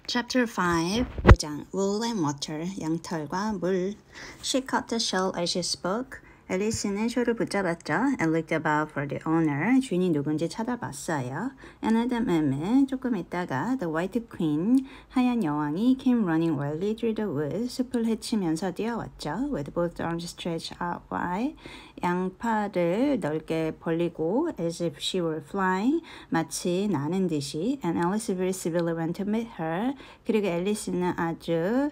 Chapter 5, 5장 Wool and Water, 양털과 물. She caught the shell as she spoke. 앨리스는 숄을 붙잡았죠. And looked about for the owner. 주인이 누군지 찾아봤어요. And at that moment, 조금 있다가 the White Queen, 하얀 여왕이 came running wildly through the woods. 숲을 헤치면서 뛰어왔죠. With both arms stretched out wide. 양팔을 넓게 벌리고 as if she were flying. 마치 나는 듯이. And Alice very civilly went to meet her. 그리고 앨리스는 아주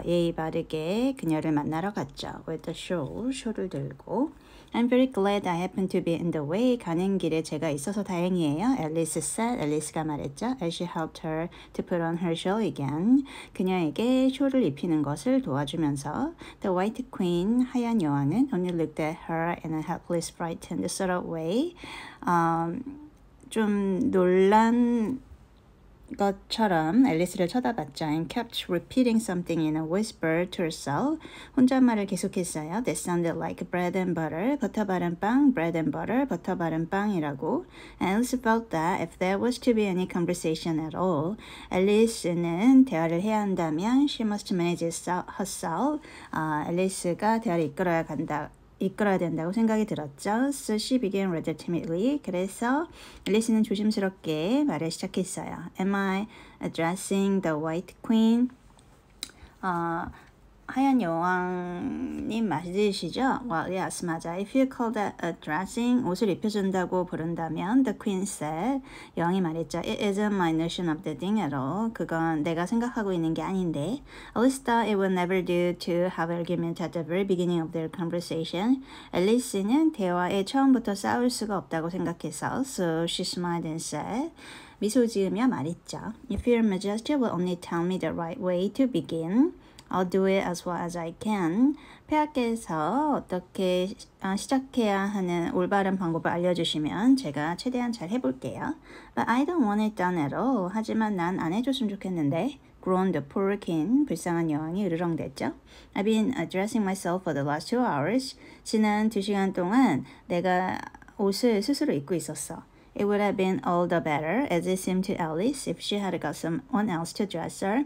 예의 바르게 그녀를 만나러 갔죠. With the shawl, 숄을 들고. I'm very glad I happened to be in the way. 가는 길에 제가 있어서 다행이에요. Alice said. 앨리스가 말했죠. As she helped her to put on her shawl again. 그녀에게 숄을 입히는 것을 도와주면서 The White Queen, 하얀 여왕은 only looked at her in a helpless, frightened sort of way. 좀 놀란 것처럼 앨리스를 쳐다봤죠. And kept repeating something in a whisper to herself. 혼잣말을 계속했어요. That sounded like bread and butter. 버터 바른 빵, bread and butter, 버터 바른 빵이라고. And Alice felt that if there was to be any conversation at all, 앨리스는 대화를 해야 한다면 she must manage it herself. 앨리스가 대화를 이끌어야 된다고 생각이 들었죠. So she began rather timidly. 그래서 앨리스는 조심스럽게 말을 시작했어요. Am I addressing the White Queen? 하얀 여왕님 맞으시죠? Well, yes, 맞아. If you call that addressing, 옷을 입혀준다고 부른다면, the queen said, 여왕이 말했죠. It isn't my notion of the thing at all. 그건 내가 생각하고 있는 게 아닌데. Alice thought it would never do to have argument at the very beginning of their conversation. 앨리스는 대화에 처음부터 싸울 수가 없다고 생각해서, so she smiled and said, 미소 지으며 말했죠. If your majesty will only tell me the right way to begin, I'll do it as well as I can. 폐하께서 어떻게 시작해야 하는 올바른 방법을 알려주시면 제가 최대한 잘 해볼게요. But I don't want it done at all. 하지만 난 안 해줬으면 좋겠는데. groaned the poor king. 불쌍한 여왕이 으르렁댔죠. I've been addressing myself for the last 2 hours. 지난 2시간 동안 내가 옷을 스스로 입고 있었어. It would have been all the better, as it seemed to Alice, if she had got someone else to dress her.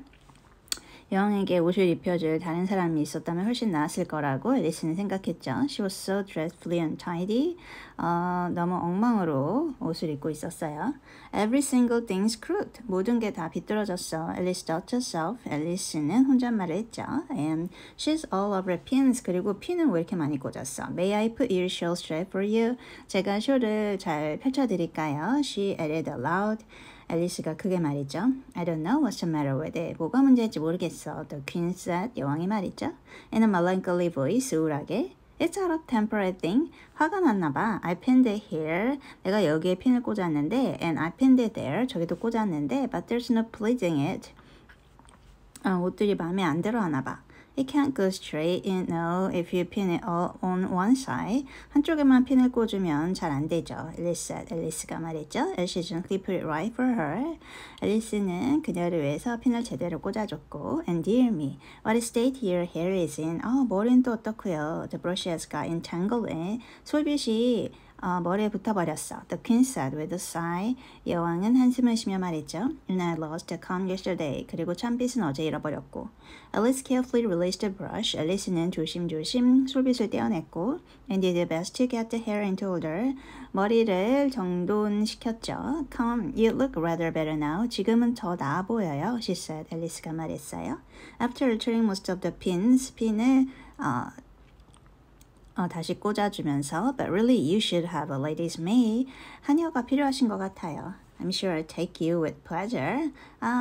여왕에게 옷을 입혀줄 다른 사람이 있었다면 훨씬 나았을 거라고 앨리스는 생각했죠. She was so dreadfully untidy. 너무 엉망으로 옷을 입고 있었어요. Every single thing's crooked. 모든 게 다 비뚤어졌어. Alice thought to herself. 앨리스는 혼잣말을 했죠. And she's all over pins. 그리고 핀은 왜 이렇게 많이 꽂았어? May I put your shawl straight for you? 제가 숄을 잘 펼쳐드릴까요? She added aloud. 앨리스가 크게 말이죠. I don't know what's the matter with it. 뭐가 문제인지 모르겠어. The queen said. 여왕이 말이죠. In a melancholy voice, 우울하게. It's out of temper, I think. 화가 났나 봐. I pinned it here. 내가 여기에 핀을 꽂았는데 and I pinned it there. 저기도 꽂았는데 but there's no pleasing it. 옷들이 마음에 안 들어 하나 봐. It can't go straight, you know, if you pin it all on one side. 한쪽에만 핀을 꽂으면 잘 안 되죠. 앨리스가 말했죠. As she gently put it right for her. 앨리스는 그녀를 위해서 핀을 제대로 꽂아줬고 And dear me, what a state your hair is in. 머리는 또 어떻고요. The brush has got entangled in. 솔빗이 머리에 붙어버렸어. The queen said with a sigh. 여왕은 한숨을 쉬며 말했죠. And I lost the comb yesterday. 그리고 참빗은 어제 잃어버렸고. Alice carefully released the brush. 앨리스는 조심조심 솔빗을 떼어냈고 and did the best to get the hair into order. 머리를 정돈시켰죠. Come, you look rather better now. 지금은 더 나아 보여요. She said. 앨리스가 말했어요. After returning most of the pins, 핀을 다시 꽂아주면서 But really you should have a lady's maid. 하녀가 필요하신 것 같아요. I'm sure I'll take you with pleasure.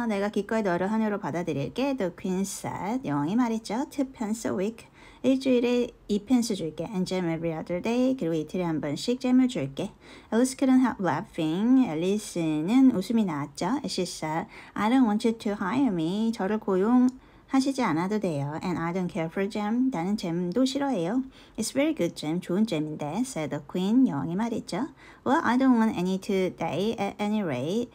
내가 기꺼이 너를 하녀로 받아들일게. The queen said. 여왕이 말했죠. 2 pence a week. 일주일에 2펜스 줄게. And jam every other day. 그리고 이틀에 한 번씩 잼을 줄게. Alice couldn't help laughing. 앨리스는 웃음이 나왔죠. She said, I don't want you to hire me. 저를 고용하시지 않아도 돼요. And I don't care for jam. 나는 잼도 싫어해요. It's very good jam. 좋은 잼인데. Said the queen. 여왕이 말했죠. Well, I don't want any today at any rate.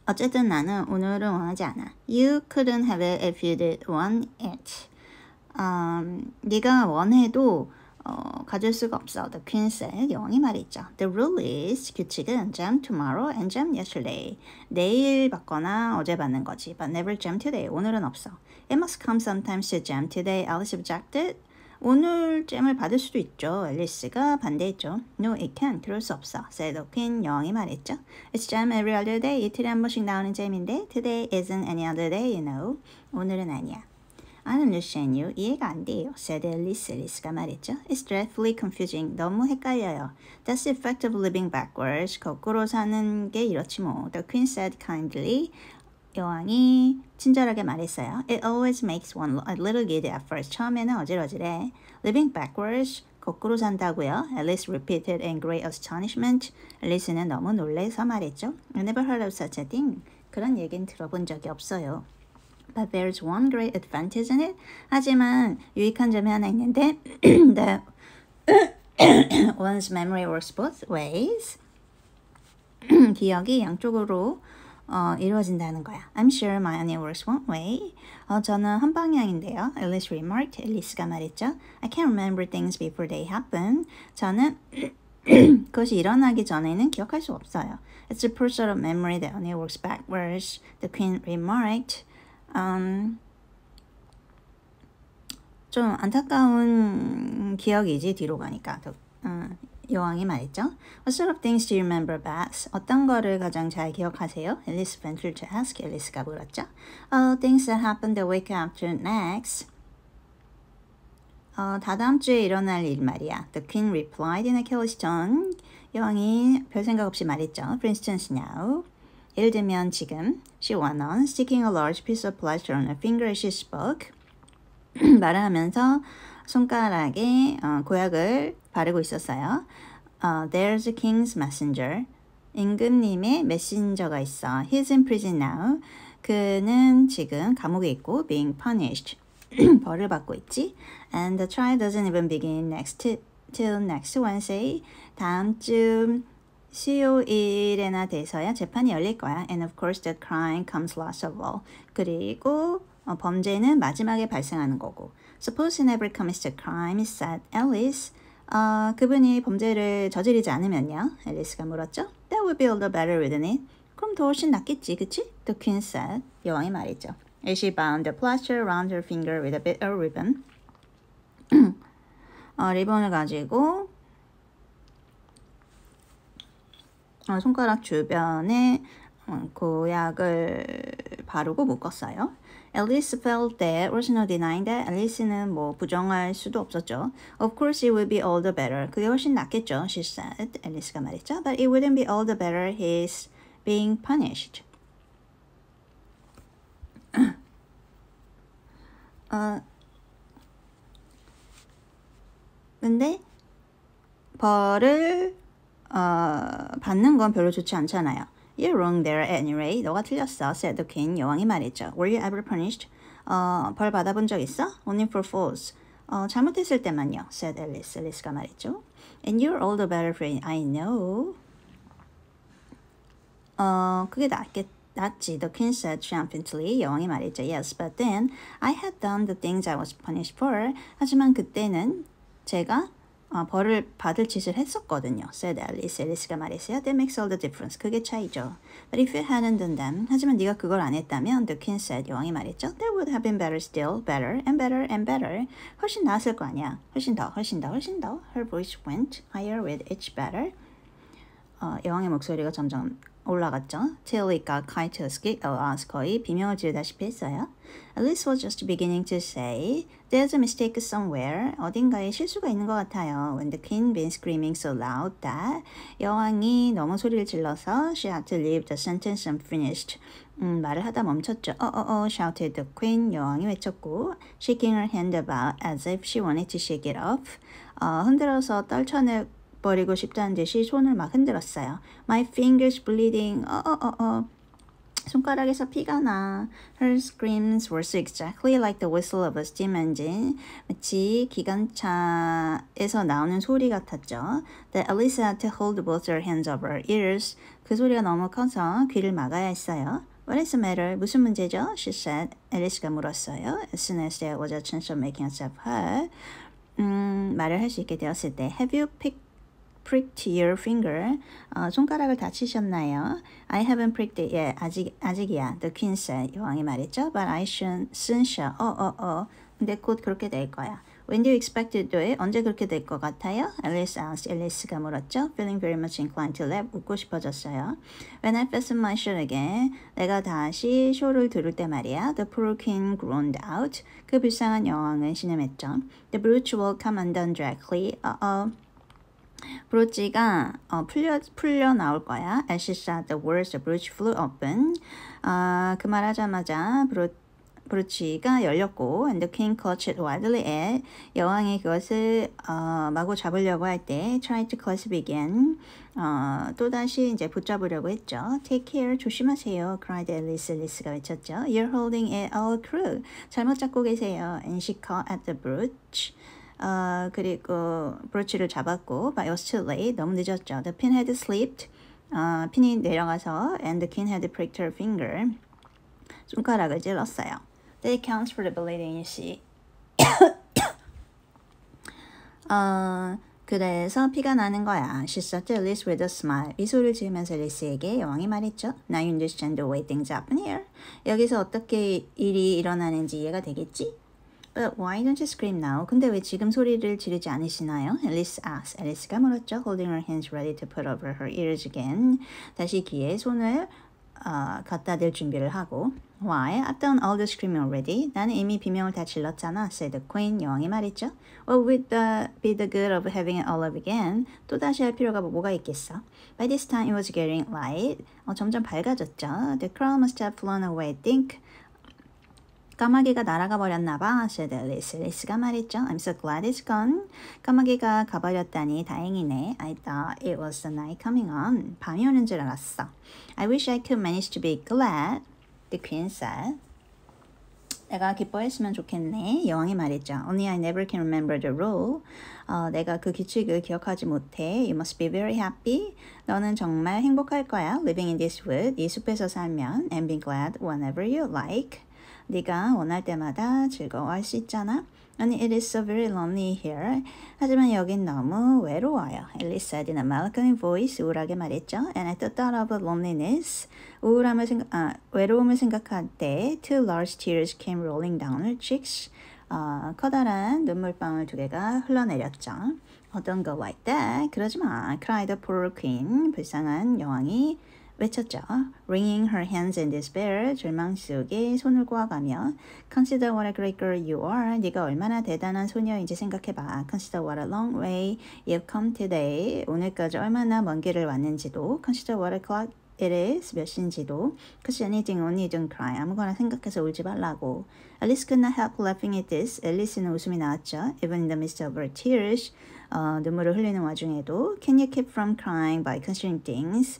어쨌든 나는 오늘은 원하지 않아. You couldn't have it if you did want it. 네가 원해도 가질 수가 없어. The queen said. 여왕이 말했죠. The rule is, 규칙은 jam tomorrow and jam yesterday. 내일 받거나 어제 받는 거지. But never jam today. 오늘은 없어. It must come sometimes to jam today. Alice objected. 오늘 잼을 받을 수도 있죠. 앨리스가 반대했죠. No, it can't. 그럴 수 없어. said the queen. 여왕이 말했죠. It's jam every other day. 이틀에 한 번씩 나오는 잼인데 Today isn't any other day, you know. 오늘은 아니야. I don't understand you. 이해가 안 돼요. said Alice. 앨리스가 말했죠. It's dreadfully confusing. 너무 헷갈려요. That's the effect of living backwards. 거꾸로 사는 게 이렇지 뭐. The queen said kindly. 여왕이 친절하게 말했어요. It always makes one a little giddy at first. 처음에는 어질어질해. Living backwards. 거꾸로 산다고요. Alice repeated in great astonishment. 앨리스는 너무 놀래서 말했죠. I never heard of such a thing. 그런 얘기는 들어본 적이 없어요. But there's one great advantage in it. 하지만 유익한 점이 하나 있는데 that one's memory works both ways. 기억이 양쪽으로 이루어진다는 거야. I'm sure mine works one way. 저는 한 방향인데요. Alice remarked. 앨리스가 말했죠. I can't remember things before they happen. 저는 그것이 일어나기 전에는 기억할 수 없어요. It's a poor sort of memory that only works backwards. The queen remarked. 좀 안타까운 기억이지 뒤로 가니까. 여왕이 말했죠. What sort of things do you remember best? 어떤 거를 가장 잘 기억하세요? Alice ventured to ask. 앨리스가 물었죠. Things that happen the week after next. 다다음 주에 일어날 일 말이야. The queen replied in a careless tone. 여왕이 별 생각 없이 말했죠. For instance now. 예를 들면 지금. She went on, sticking a large piece of plaster on her finger as she spoke. 말을 하면서 손가락에 고약을 바르고 있었어요. There's a king's messenger. 임금님의 메신저가 있어. He's in prison now. 그는 지금 감옥에 있고 being punished. 벌을 받고 있지. And the trial doesn't even begin till next Wednesday. 다음 주 수요일에나 돼서야 재판이 열릴 거야. And of course the crime comes last of all. 그리고 범죄는 마지막에 발생하는 거고. Suppose he never commits the crime, said Alice. 그분이 범죄를 저지르지 않으면요. 앨리스가 물었죠. That would be all the better, wouldn't it? 그럼 더 훨씬 낫겠지, 그치? The queen said. 여왕이 말했죠. As she bound the plaster around her finger with a bit of ribbon. 리본을 가지고 손가락 주변에 고약을 바르고 묶었어요. Alice felt there was no denying that. 앨리스는 뭐 부정할 수도 없었죠. Of course it would be all the better. 그게 훨씬 낫겠죠. She said. 앨리스가 말했죠. But it wouldn't be all the better. He's being punished. 근데 벌을 받는 건 별로 좋지 않잖아요. You're wrong there at any rate. 너가 틀렸어. said the king. 여왕이 말했죠. Were you ever punished? 벌 받아본 적 있어? Only for fools. 잘못했을 때만요. said Alice. 앨리스가 말했죠. And you're all the better for it. I know. 그게 낫지. The king said triumphantly. 여왕이 말했죠. Yes, but then I had done the things I was punished for. 하지만 그때는 제가 벌을 받을 짓을 했었거든요. said Alice. 앨리스가 말했어요. That makes all the difference. 그게 차이죠. But if you hadn't done them, 하지만 네가 그걸 안 했다면, the king said. 여왕이 말했죠. That would have been better still, better and better and better. 훨씬 나았을 거 아니야. 훨씬 더. Her voice went higher with each better. 여왕의 목소리가 점점 올라갔죠. Till it got quite husky. 거의 비명을 지르다시피 했어요. Alice was just beginning to say, There's a mistake somewhere. 어딘가에 실수가 있는 것 같아요. When the king began screaming so loud that 여왕이 너무 소리를 질러서 she had to leave the sentence unfinished. 말을 하다 멈췄죠. shouted the queen. 여왕이 외쳤고 shaking her hand about as if she wanted to shake it off. 흔들어서 떨쳐내 버리고 싶다는 듯이 손을 막 흔들었어요. My fingers bleeding. 손가락에서 피가 나. Her screams were so exactly like the whistle of a steam engine. 마치 기관차에서 나오는 소리 같았죠. That Alice had to hold both her hands over her ears. 그 소리가 너무 커서 귀를 막아야 했어요. What is the matter? 무슨 문제죠? She said. 앨리스가 물었어요. As soon as there was a chance of making herself heard. 말을 할 수 있게 되었을 때 Have you pricked your finger? 손가락을 다치셨나요? I haven't pricked it yet. 아직이야. The queen said. 여왕이 말했죠. But I soon shall. 근데 곧 그렇게 될 거야. When do you expect to do it? 언제 그렇게 될 것 같아요? Alice asked. 앨리스가 물었죠. Feeling very much inclined to laugh. 웃고 싶어졌어요. When I fastened my shirt again. 내가 다시 숄을 두를 때 말이야. The poor queen groaned out. 그 불쌍한 여왕은 신음했죠. The brooch will come undone directly. 브로치가 풀려 나올 거야. As she said the words, the brooch flew open. 그 말하자마자 브로치가 열렸고, and the king clutched it wildly at. 여왕이 그것을 마구 잡으려고 할 때, tried to clasp again. 또다시 이제 붙잡으려고 했죠. Take care, 조심하세요. cried Alice. 앨리스가 외쳤죠. You're holding it all crook. 잘못 잡고 계세요. And she caught at the brooch. 그리고 브로치를 잡았고, but it was too late. 너무 늦었죠. The pin had slipped. 핀이 내려가서, and the king had pricked her finger. 손가락을 찔렀어요. That accounts for the bleeding, you see. 그래서 피가 나는 거야. She said to Alice with a smile. 미소를 지으면서 앨리스에게 여왕이 말했죠. Now you understand the way things happen here. 여기서 어떻게 일이 일어나는지 이해가 되겠지? But why don't you scream now? 근데 왜 지금 소리를 지르지 않으시나요? Alice asked. 앨리스가 물었죠. Holding her hands ready to put over her ears again. 다시 귀에 손을 갖다 댈 준비를 하고. Why? I've done all the screaming already. 나는 이미 비명을 다 질렀잖아. said the queen. 여왕이 말했죠. What would be the good of having it all over again? 또다시 할 필요가 뭐가 있겠어? By this time it was getting light. 점점 밝아졌죠. The crown must have flown away, I think. 까마귀가 날아가 버렸나 봐. said Alice. 앨리스가 말했죠. I'm so glad it's gone. 까마귀가 가버렸다니 다행이네. I thought it was the night coming on. 밤이 오는 줄 알았어. I wish I could manage to be glad. The queen said. 내가 기뻐했으면 좋겠네. 여왕이 말했죠. Only I never can remember the rule. 내가 그 규칙을 기억하지 못해. You must be very happy. 너는 정말 행복할 거야. Living in this wood. 이 숲에서 살면. And be glad whenever you like. 네가 원할 때마다 즐거워할 수 있잖아. And it is so very lonely here. 하지만 여긴 너무 외로워요. Alice said in a melancholy voice. 우울하게 말했죠. And at the thought of loneliness, 외로움을 생각할 때 two large tears came rolling down her cheeks. 커다란 눈물방울 두 개가 흘러내렸죠. Don't go like that. 그러지 마. cried the poor queen. 불쌍한 여왕이 외쳤죠. Wringing her hands in despair, 절망 속에 손을 꼬아가며 Consider what a great girl you are. 네가 얼마나 대단한 소녀인지 생각해봐. Consider what a long way you've come today. 오늘까지 얼마나 먼 길을 왔는지도 Consider what a clock it is. 몇 시인지도 Cause anything, only don't cry. 아무거나 생각해서 울지 말라고. Alice could not help laughing at this. 앨리스는 웃음이 나왔죠. Even in the midst of her tears. 눈물을 흘리는 와중에도 Can you keep from crying by considering things?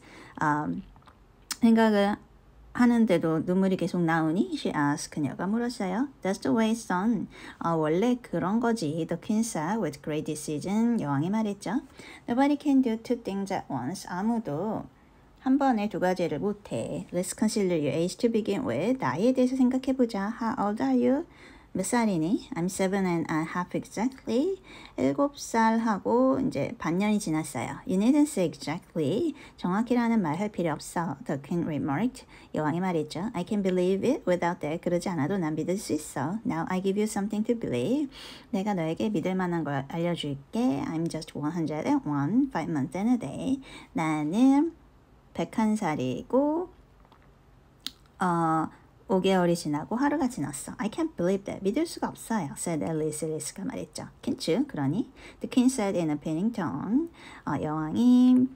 생각을 하는데도 눈물이 계속 나오니? She asked. 그녀가 물었어요. That's the way it's done. 원래 그런 거지. The queen said with great decision. 여왕이 말했죠. Nobody can do two things at once. 아무도 한 번에 두 가지를 못해. Let's consider your age to begin with. 나이에 대해서 생각해보자. How old are you? 몇 살이니? I'm 7.5 exactly. 7살하고 이제 반년이 지났어요. You needn't say exactly. 정확히라는 말 할 필요 없어. The king remarked. 여왕이 말했죠. I can believe it without that. 그러지 않아도 난 믿을 수 있어. Now I give you something to believe. 내가 너에게 믿을 만한 걸 알려줄게. I'm just 101, 5 months and a day. 나는 101살이고 5개월이 지나고 하루가 지났어. I can't believe that. 믿을 수가 없어요. said Alice. 앨리스가 말했죠. Can't you? 그러니? The king said in a pleading tone. 여왕이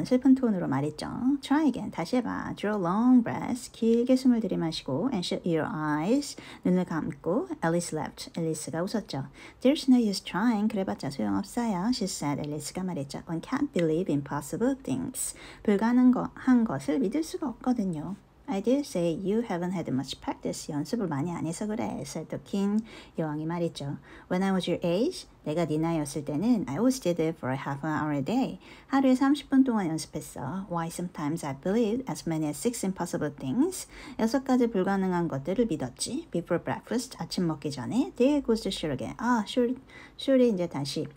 슬픈 톤으로 말했죠. Try again. 다시 해봐. Draw long breaths. 길게 숨을 들이마시고 and shut your eyes. 눈을 감고 Alice laughed. 앨리스가 웃었죠. There's no use trying. 그래봤자 소용없어요. She said. 앨리스가 말했죠. One can't believe impossible things. 불가능한 것을 믿을 수가 없거든요. I did say you haven't had much practice. 연습을 많이 안 해서 그래. said the king. 여왕이 말했죠. When I was your age, 내가 네 나이였을 때는 I always did it for half an hour a day. 하루에 30분 동안 연습했어. Why sometimes I believed as many as 6 impossible things. 6가지 불가능한 것들을 믿었지. Before breakfast, 아침 먹기 전에. There goes the shoot again. shoot이 이제 다시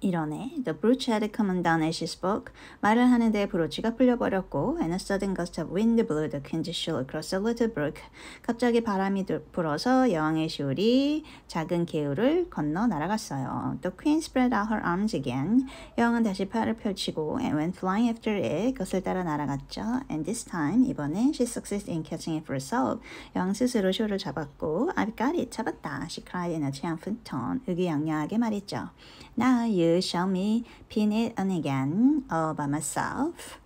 이러네. The brooch had come down as she spoke. 말을 하는데 브로치가 풀려버렸고 and a sudden gust of wind blew the queen's shawl across the little brook. 갑자기 바람이 불어서 여왕의 숄이 작은 개울을 건너 날아갔어요. The queen spread out her arms again. 여왕은 다시 팔을 펼치고 and went flying after it. 그것을 따라 날아갔죠. And this time, 이번엔 she succeeded in catching it for herself. 여왕 스스로 숄을 잡았고 I've got it. 잡았다. She cried in a triumphant tone. 의기양양하게 말했죠. Now you shall me pin it on again all by myself.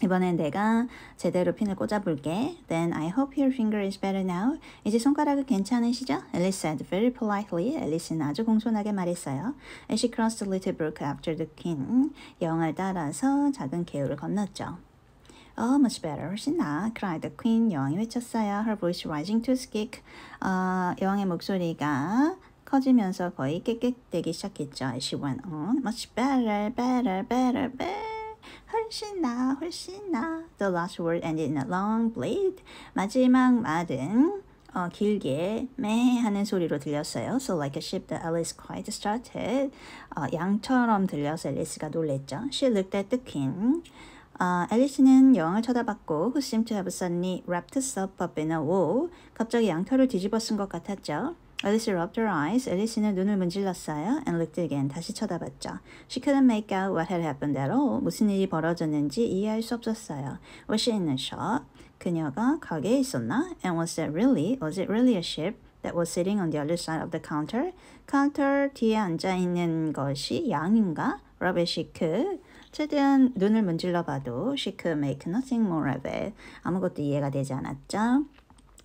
이번엔 내가 제대로 핀을 꽂아볼게. Then I hope your finger is better now. 이제 손가락은 괜찮으시죠? Alice said very politely. 앨리스는 아주 공손하게 말했어요. As she crossed the little brook after the king. 여왕을 따라서 작은 개울을 건넜죠. Oh, much better. 훨씬 나아. cried the queen. 여왕이 외쳤어요. Her voice rising to a squeak. 여왕의 목소리가 커지면서 거의 깨끗되기 시작했죠. As she went on, much better, better, better, better. 훨씬 나, 훨씬 나. The last word ended in a long bleat. 마지막 말은 길게 매 하는 소리로 들렸어요. So like a ship, the Alice quite started. 양처럼 들려서 앨리스가 놀랬죠. She looked at the king. 앨리스는 여왕을 쳐다봤고 who seemed to have suddenly wrapped herself up in a wool. 갑자기 양털을 뒤집어 쓴 것 같았죠. Alice rubbed her eyes. 앨리스는 눈을 문질렀어요. And looked again. 다시 쳐다봤죠. She couldn't make out what had happened at all. 무슨 일이 벌어졌는지 이해할 수 없었어요. Was she in a shop? 그녀가 가게에 있었나? And was it really a ship that was sitting on the other side of the counter? 카운터 뒤에 앉아있는 것이 양인가? Robert she could. 최대한 눈을 문질러봐도 she could make nothing more of it. 아무것도 이해가 되지 않았죠.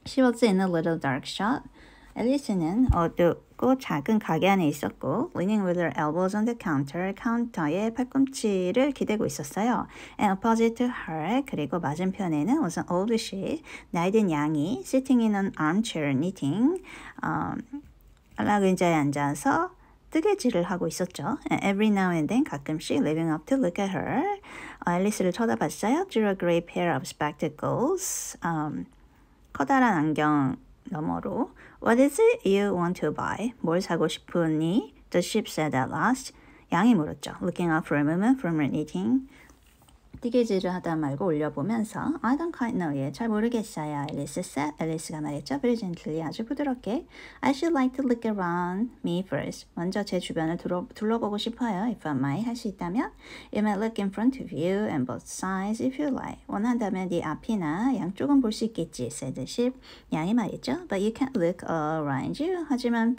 She was in a little dark shop. 앨리스는 어둡고 작은 가게 안에 있었고 leaning with her elbows on the counter, 카운터에 팔꿈치를 기대고 있었어요. And opposite to her, 그리고 맞은편에는 was an old she, 나이든 양이 sitting in an armchair knitting, 안락 의자에 앉아서 뜨개질을 하고 있었죠. And every now and then 가끔씩 living up to look at her. 앨리스를 쳐다봤어요. Through a grey pair of spectacles. 커다란 안경 너머로. What is it you want to buy? 뭘 사고 싶으니? The ship said at last. 양이 물었죠. Looking up for a moment from her knitting. 뜨개질을 하다 말고 올려보면서 I don't quite know yet. 잘 모르겠어요. 앨리스 said. 앨리스가 말했죠. Very gently. 아주 부드럽게. I should like to look around me first. 먼저 제 주변을 둘러보고 싶어요. If I might. 할 수 있다면. You might look in front of you and both sides if you like. 원한다면 네 앞이나 양쪽은 볼 수 있겠지. said the ship. 양이 말했죠. But you can't look around you. 하지만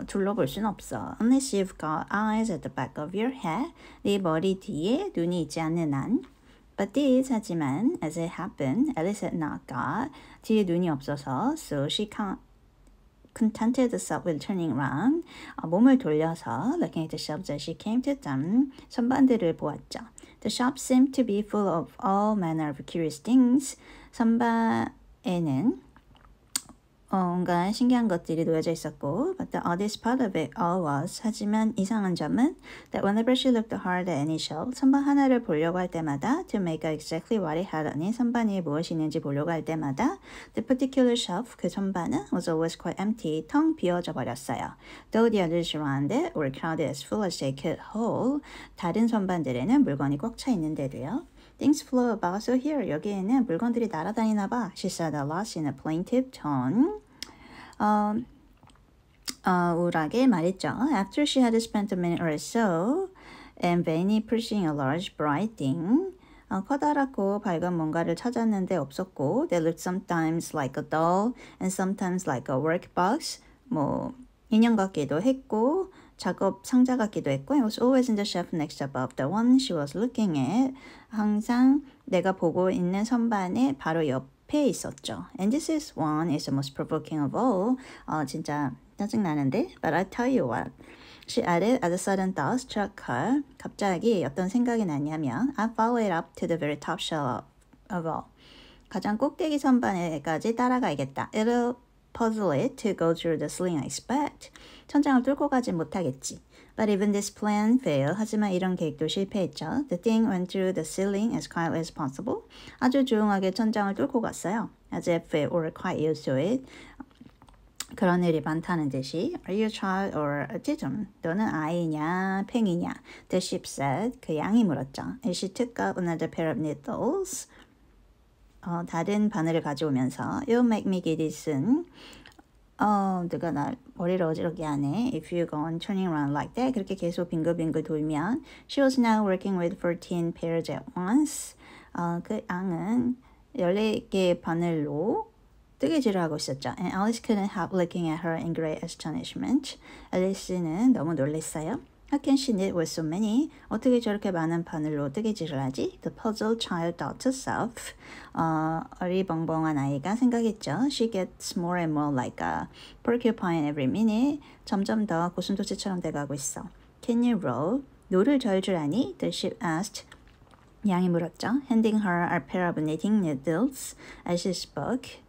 둘러볼 순 없어. Unless you've got eyes at the back of your head. 네 머리 뒤에 눈이 있지 않는 한. But this, 하지만, as it happened, Alice had not got. 뒤에 눈이 없어서, so she contented herself with turning around. 몸을 돌려서, looking at the shops as she came to them, 선반들을 보았죠. The shops seemed to be full of all manner of curious things. 선반에는 온갖 신기한 것들이 놓여져 있었고 but the oddest part of it all was 하지만 이상한 점은 that whenever she looked hard at any shelf 선반 하나를 보려고 할 때마다 to make out exactly what it had on it 선반 위에 무엇이 있는지 보려고 할 때마다 the particular shelf 그 선반은 was always quite empty 텅 비어져 버렸어요. Though the others around it were crowded as full as they could hold 다른 선반들에는 물건이 꽉 차 있는데도요. Things flew about so here. 여기에는 물건들이 날아다니나 봐. She said at last in a plaintive tone. 우울하게 말했죠. After she had spent a minute or so and vainly pursuing a large bright thing. 커다랗고 밝은 뭔가를 찾았는데 없었고 They looked sometimes like a doll and sometimes like a workbox. 인형 같기도 했고 작업 상자 같기도 했고 It was always in the shelf next above the one she was looking at. 항상 내가 보고 있는 선반에 바로 옆에 있었죠. And this is one is the most provoking of all. 진짜 짜증나는데 But I tell you what. She added as a sudden thought struck her. 갑자기 어떤 생각이 났냐면 I follow it up to the very top shelf of all. 가장 꼭대기 선반에까지 따라가야겠다. It'll puzzle it to go through the ceiling, I expect. 천장을 뚫고 가지 못하겠지. But even this plan failed. 하지만 이런 계획도 실패했죠. The thing went through the ceiling as quietly as possible. 아주 조용하게 천장을 뚫고 갔어요. As if it were quite used to it. 그런 일이 많다는 듯이. Are you a child or a pigeon? 너는 아이냐, 팽이냐? The sheep said. 그 양이 물었죠. And she took up another pair of needles. 다른 바늘을 가져오면서 You'll make me giddy soon. 누가 나 머리를 어지럽게 하네. If you go on turning around like that. 그렇게 계속 빙글빙글 돌면 She was now working with 14 pairs at once. 그 양은 14개의 바늘로 뜨개질을 하고 있었죠. And Alice couldn't help looking at her in great astonishment. 앨리스는 너무 놀랐어요. How can she knit with so many? 어떻게 저렇게 많은 바늘로 뜨개질을 하지? The puzzled child thought to herself. 어리벙벙한 아이가 생각했죠. She gets more and more like a porcupine every minute. 점점 더 고슴도치처럼 돼가고 있어. Can you row? 노를 저을 줄 아니? The sheep asked. 양이 물었죠. Handing her a pair of knitting needles as she spoke.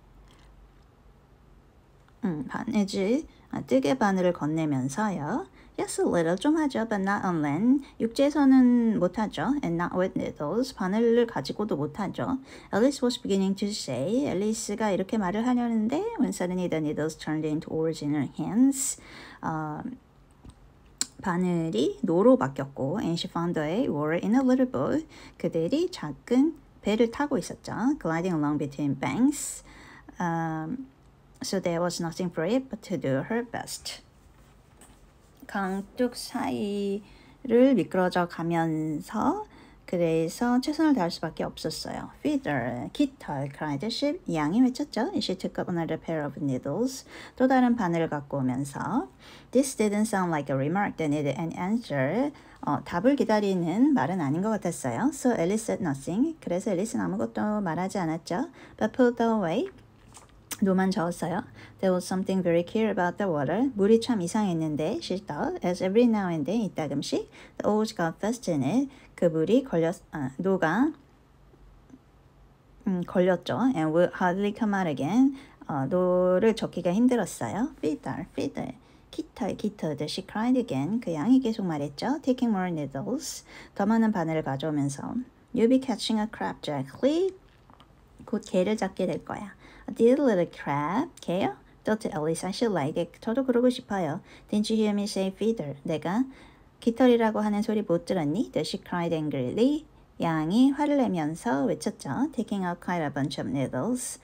바느질, 뜨개 바늘을 건네면서요. Yes, a little 좀 하죠, but not on land. 육지에서는 못하죠, and not with needles. 바늘을 가지고도 못하죠. Alice was beginning to say, 앨리스가 이렇게 말을 하려는데, when suddenly the needles turned into oars in her hands. 바늘이 노로 바뀌었고, and she found a oar in a little boat. 그들이 작은 배를 타고 있었죠, gliding along between banks. So there was nothing for it but to do her best. 강둑 사이를 미끄러져 가면서 그래서 최선을 다할 수밖에 없었어요. Feeder, 깃털, cried the sheep. 양이 외쳤죠. She took up another pair of needles. 또 다른 바늘을 갖고 오면서 This didn't sound like a remark that needed an answer. 답을 기다리는 말은 아닌 것 같았어요. So Alice said nothing. 그래서 앨리스는 아무것도 말하지 않았죠. But pulled away. 노만 저었어요. There was something very queer about the water. 물이 참 이상했는데, she thought, as every now and then 이따금씩 the oars got fast in it. 그 물이 노가 걸렸죠. And would hardly come out again. 노를 젓기가 힘들었어요. Feeder, feeder. 깃털, 깃털. She cried again. 그 양이 계속 말했죠. Taking more needles. 더 많은 바늘을 가져오면서 You'll be catching a crab, Jackly. 곧 개를 잡게 될 거야. A dear little crab, 개요? thought Alice, I should like it. 저도 그러고 싶어요. Didn't you hear me say feeder? 내가 깃털이라고 하는 소리 못 들었니? She cried angrily. 양이 화를 내면서 외쳤죠. Taking out quite a bunch of needles.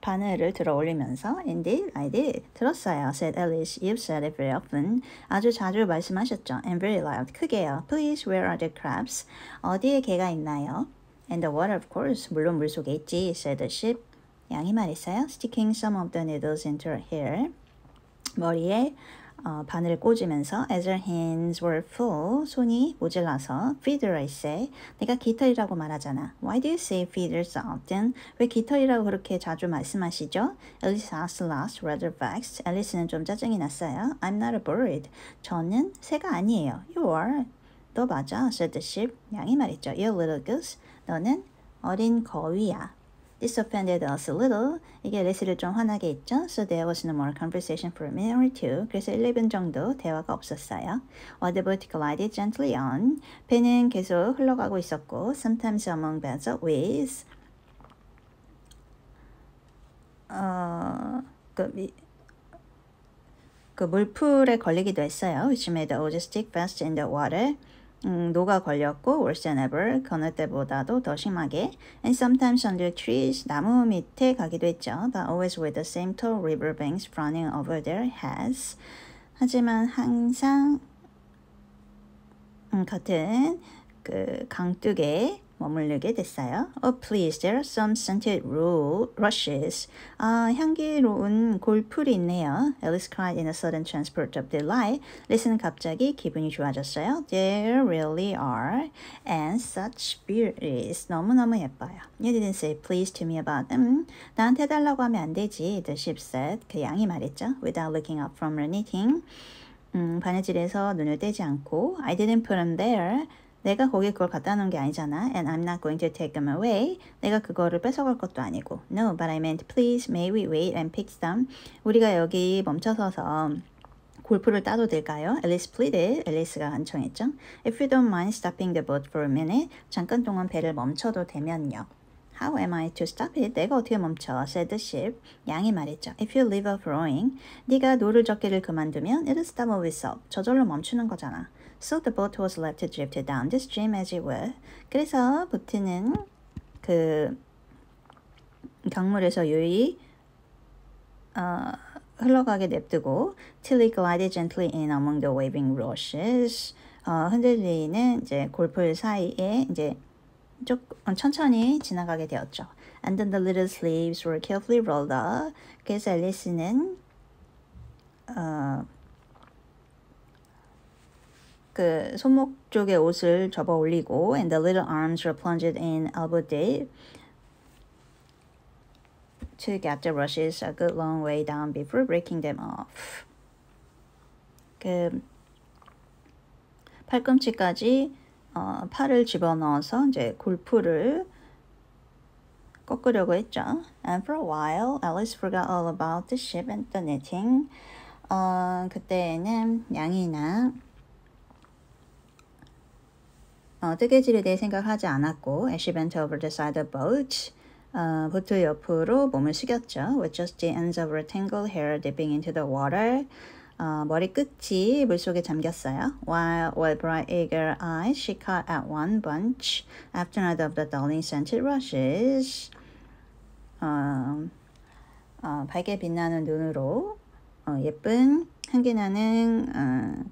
바늘을 들어 올리면서 Indeed, I did. 들었어요. said Alice. You've said it very often. 아주 자주 말씀하셨죠. And very loud. 크게요. Please, where are the crabs? 어디에 개가 있나요? And the water, of course. 물론 물속에 있지, said the sheep. 양이 말했어요. Sticking some of the needles into her hair. 머리에 바늘을 꽂으면서 as her hands were full. 손이 모질라서 feeder, I say. 내가 깃털이라고 말하잖아. Why do you say feeder so often? 왜 깃털이라고 그렇게 자주 말씀하시죠? Alice asked last, rather vexed. 앨리스는 좀 짜증이 났어요. I'm not a bird. 저는 새가 아니에요. You are. 너 맞아, said the sheep. 양이 말했죠. You're a little goose. 너는 어린 거위야. This offended us a little. 이게 앨리스를 좀 화나게 했죠. So there was no more conversation for a minute or two. 그래서 1~2분 정도 대화가 없었어요. While the boat glided gently on. 배는 계속 흘러가고 있었고 sometimes among beds of weeds. 그 물풀에 걸리기도 했어요. Which made the oars stick fast in the water. 노가 걸렸고 worse than ever. 건널 때보다도 더 심하게. And sometimes under trees. 나무 밑에 가기도 했죠. But always with the same tall river banks frowning over their heads. 하지만 항상 같은 그 강둑에 머무르게 됐어요. Oh please, there are some scented rushes. 향기로운 골풀이 있네요. Alice cried in a sudden transport of delight. 리스는 갑자기 기분이 좋아졌어요. There really are. And such beauties. 너무너무 예뻐요. You didn't say please to me about them. 나한테 해달라고 하면 안 되지. The sheep said. 그 양이 말했죠. Without looking up from her knitting. 바느질에서 눈을 떼지 않고 I didn't put them there. 내가 거기에 그걸 갖다 놓은 게 아니잖아. And I'm not going to take them away. 내가 그거를 뺏어갈 것도 아니고. No, but I meant please, may we wait and pick some. 우리가 여기 멈춰서서 골프를 따도 될까요? Alice pleaded. 앨리스가 간청했죠. If you don't mind stopping the boat for a minute. 잠깐 동안 배를 멈춰도 되면요. How am I to stop it? 내가 어떻게 멈춰? said the ship. 양이 말했죠. If you leave off rowing. 네가 노를 젓기를 그만두면 it'll stop of itself. 저절로 멈추는 거잖아. So the boat was left to drift down the stream as it were. 그래서 보트는 그 강물에서 유유히 흘러가게 냅두고 till it glided gently in among the waving rushes. 흔들리는 이제 골풀 사이에 이제 조금 천천히 지나가게 되었죠. And then the little sleeves were carefully rolled up. 그래서 앨리스는 그 손목 쪽에 옷을 접어 올리고 and the little arms were plunged in elbow deep to get the rushes a good long way down before breaking them off. 그 팔꿈치까지 팔을 집어넣어서 이제 골프를 꺾으려고 했죠. And for a while, Alice forgot all about the ship and the knitting. 그때는 양이나 뜨개질에 대해 생각하지 않았고 as she bent over the side of the boat. 보트 옆으로 몸을 숙였죠. With just the ends of her tangled hair dipping into the water. 머리 끝이 물속에 잠겼어요. While with bright eager eyes, she caught at one bunch after another of the dulling scented rushes. 밝게 빛나는 눈으로 예쁜 향기 나는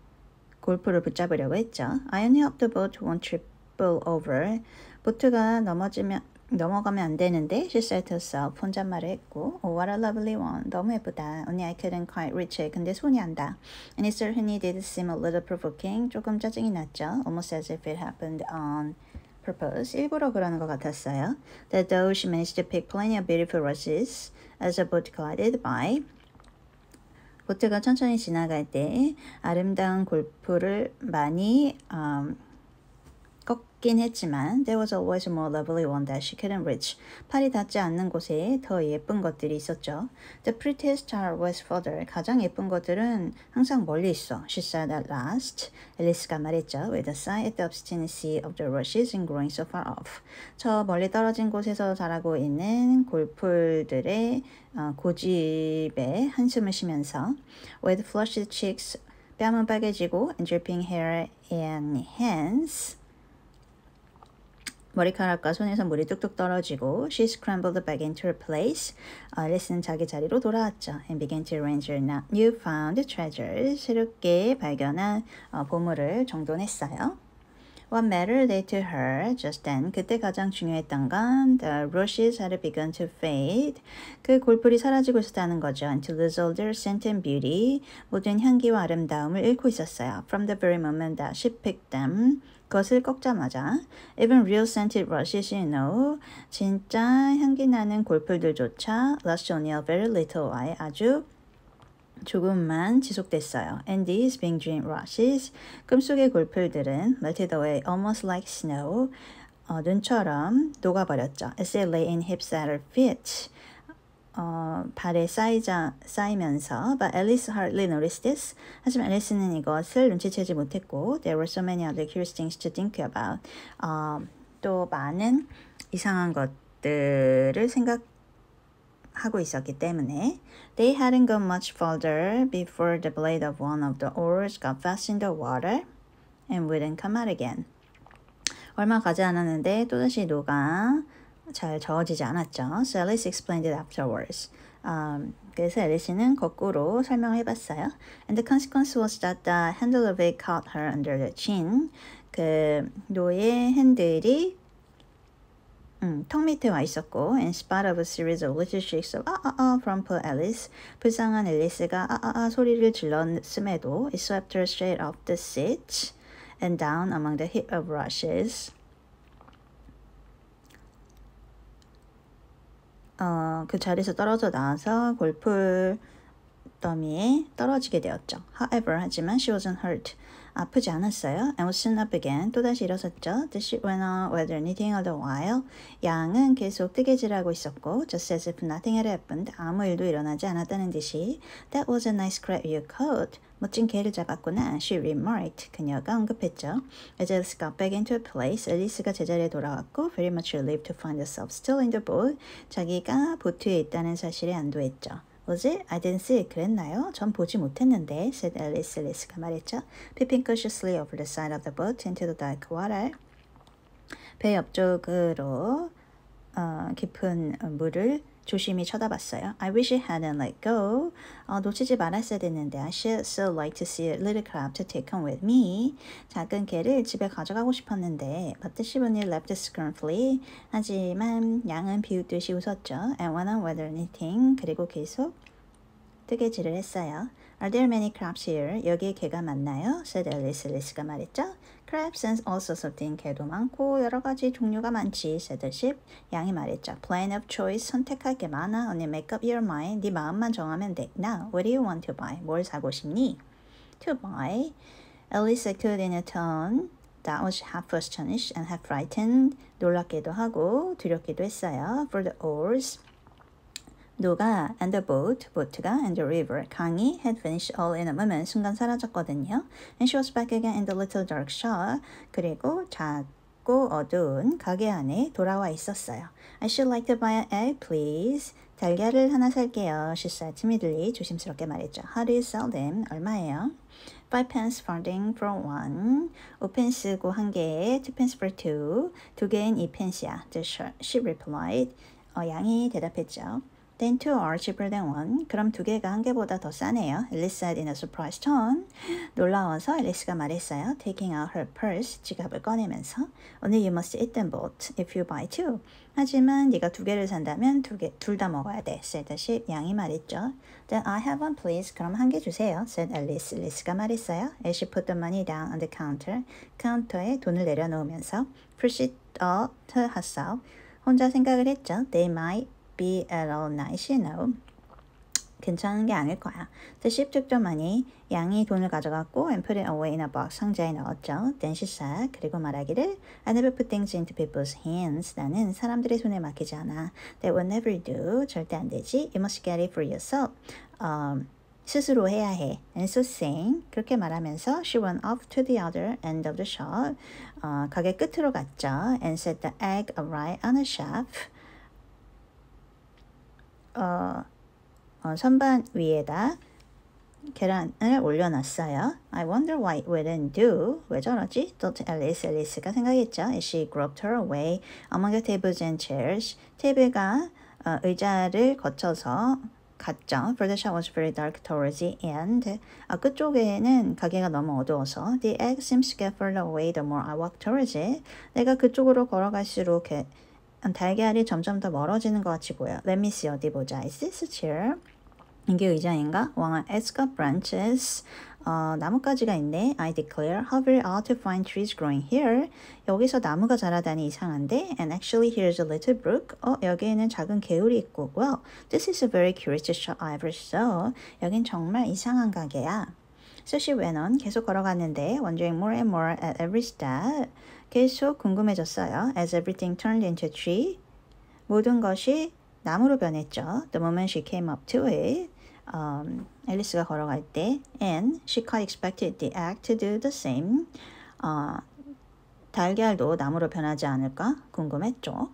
골프를 붙잡으려고 했죠. I only hope the boat won't triple over. 보트가 넘어가면 안 되는데 she said to herself. 혼잣말을 했고 Oh, what a lovely one. 너무 예쁘다. Only I couldn't quite reach it. 근데 손이 안 닿아. And it certainly did seem a little provoking. 조금 짜증이 났죠. Almost as if it happened on purpose. 일부러 그러는 것 같았어요. That though she managed to pick plenty of beautiful rushes as the boat glided by. 보트가 천천히 지나갈 때 아름다운 골프를 많이 꺾긴 했지만 there was always a more lovely one that she couldn't reach. 팔이 닿지 않는 곳에 더 예쁜 것들이 있었죠. The prettiest are always further. 가장 예쁜 것들은 항상 멀리 있어. She said at last. 앨리스가 말했죠. With a sigh at the obstinacy of the rushes and growing so far off. 저 멀리 떨어진 곳에서 자라고 있는 골풀들의 고집에 한숨을 쉬면서 with flushed cheeks 뺨은 빨개지고 and dripping hair and hands 머리카락과 손에서 물이 뚝뚝 떨어지고 she scrambled back into her place. 앨리스는 자기 자리로 돌아왔죠. and began to arrange her newfound treasures. 새롭게 발견한 보물을 정돈했어요. What mattered they to her just then? 그때 가장 중요했던 건 the rushes had begun to fade. 그 골풀이 사라지고 있었다는 거죠. And to lose all their scent and beauty. 모든 향기와 아름다움을 잃고 있었어요. From the very moment that she picked them. 그것을 꺾자마자 even real scented rushes, you know. 진짜 향기 나는 골풀들조차 last only a very little while. 아주 조금만 지속됐어요. And these being dream rushes, 꿈속의 골풀들은 melted away almost like snow, 눈처럼 녹아버렸죠. As they lay in heaps at her feet, 발에 쌓이면서 But Alice hardly noticed this. 하지만 앨리스는 이것을 눈치채지 못했고 There were so many other curious things to think about. 또 많은 이상한 것들을 생각하고 있었기 때문에 They hadn't gone much further before the blade of one of the oars got fast in the water and wouldn't come out again. 얼마 가지 않았는데 또다시 노가 잘 저어지지 않았죠. So Alice explained it afterwards. 그래서 앨리스는 거꾸로 설명해봤어요. And the consequence was that the handle of it caught her under the chin. 그 노의 핸들이 턱 밑에 와 있었고 in spite of a series of little shrieks of from poor Alice. 불쌍한 앨리스가 소리를 질렀음에도 it swept her straight off the seat and down among the heap of rushes. 그 자리에서 떨어져 나와서 골풀 더미에 떨어지게 되었죠. However, 하지만 she wasn't hurt. 아프지 않았어요. And was soon up again. 또다시 일어섰죠. The sheep went on weather knitting all the while. 양은 계속 뜨개질하고 있었고 just as if nothing had happened. 아무 일도 일어나지 않았다는 듯이 That was a nice crab you caught. 멋진 개를 잡았구나. She remarked. 그녀가 언급했죠. As Alice got back into a place, 앨리스가 제자리에 돌아왔고 very much relieved to find herself still in the boat. 자기가 보트에 있다는 사실에 안도했죠. Was it? I didn't see it. 그랬나요? 전 보지 못했는데, said Alice. 앨리스가 말했죠. Peeping cautiously over the side of the boat into the dark water. 배 옆쪽으로 깊은 물을 조심히 쳐다봤어요. I wish it hadn't let go. 놓치지 말았어야 됐는데 I should so like to see a little crab to take home with me. 작은 개를 집에 가져가고 싶었는데 But the sheep only left scornfully. 하지만 양은 비웃듯이 웃었죠. And went on weather knitting. 그리고 계속 뜨개질을 했어요. Are there many crabs here? 여기에 개가 많나요? said Alice. 앨리스가 말했죠. Crabs and all sorts of things. 개도 많고 여러 가지 종류가 많지. said the sheep. 양이 말했죠. Plenty of choice. 선택할 게 많아. Only make up your mind. 네 마음만 정하면 돼. Now, what do you want to buy? 뭘 사고 싶니? To buy. Alice echoed in a tone that was half astonished and half frightened. 놀랍기도 하고 두렵기도 했어요. For the oars. 누가 and the boat, 보트가 and the river, 강이 had vanished all in a moment, 순간 사라졌거든요. And she was back again in the little dark shop. 그리고 작고 어두운 가게 안에 돌아와 있었어요. I should like to buy an egg, please. 달걀을 하나 살게요. She said timidly, 조심스럽게 말했죠. How do you sell them? 얼마예요? 5pence farthing for one. 5펜스고 한 개에 2pence for two. 두 개엔 2펜스야. The sheep replied. 양이 대답했죠. Then two are cheaper than one. 그럼 두 개가 한 개보다 더 싸네요. Alice said in a surprised tone. 놀라워서 앨리스가 말했어요. Taking out her purse, 지갑을 꺼내면서. Only you must eat them both if you buy two. 하지만 네가 두 개를 산다면 둘 다 먹어야 돼. said the sheep. 양이 말했죠. Then I have one, please. 그럼 한 개 주세요. said Alice. 앨리스가 말했어요. As she put the money down on the counter. 카운터에 돈을 내려놓으면서 proceeded to herself. 혼자 생각을 했죠. They might be at all nice, you know. 괜찮은 게 아닐 거야. The sheep took the money. 양이 돈을 가져갔고 and put it away in a box. 상자에 넣었죠. Then she said. 그리고 말하기를 I never put things into people's hands. 나는 사람들의 손에 맡기지 않아. That would never do. 절대 안 되지. You must get it for yourself. 스스로 해야 해. And so saying, 그렇게 말하면서 she went off to the other end of the shop. 가게 끝으로 갔죠. And set the egg upright on a shelf. 선반 위에다 계란을 올려놨어요. I wonder why it wouldn't do. 왜 저러지? thought Alice. 앨리스가 생각했죠. As she groped her way among the tables and chairs. 테이블과 의자를 거쳐서 갔죠. For the shop was very dark towards the end. 끝쪽에는 가게가 너무 어두워서 The egg seems to get further away the more I walk towards it. 내가 그쪽으로 걸어갈수록 달걀이 점점 더 멀어지는 것 같이 보여. Let me see. 어디 보자. Is this a chair? 이게 의자인가? It's got branches. 나뭇가지가 있네. I declare. How very odd to find trees growing here. 여기서 나무가 자라다니 이상한데. And actually here's a little brook. 여기에는 작은 개울이 있고. Well, this is a very curious shop I ever saw. 여긴 정말 이상한 가게야. So she went on. 계속 걸어갔는데 wondering more and more at every step. 계속 궁금해졌어요. As everything turned into a tree. 모든 것이 나무로 변했죠. The moment she came up to it. 앨리스가 걸어갈 때 and she quite expected the egg to do the same. 달걀도 나무로 변하지 않을까 궁금했죠.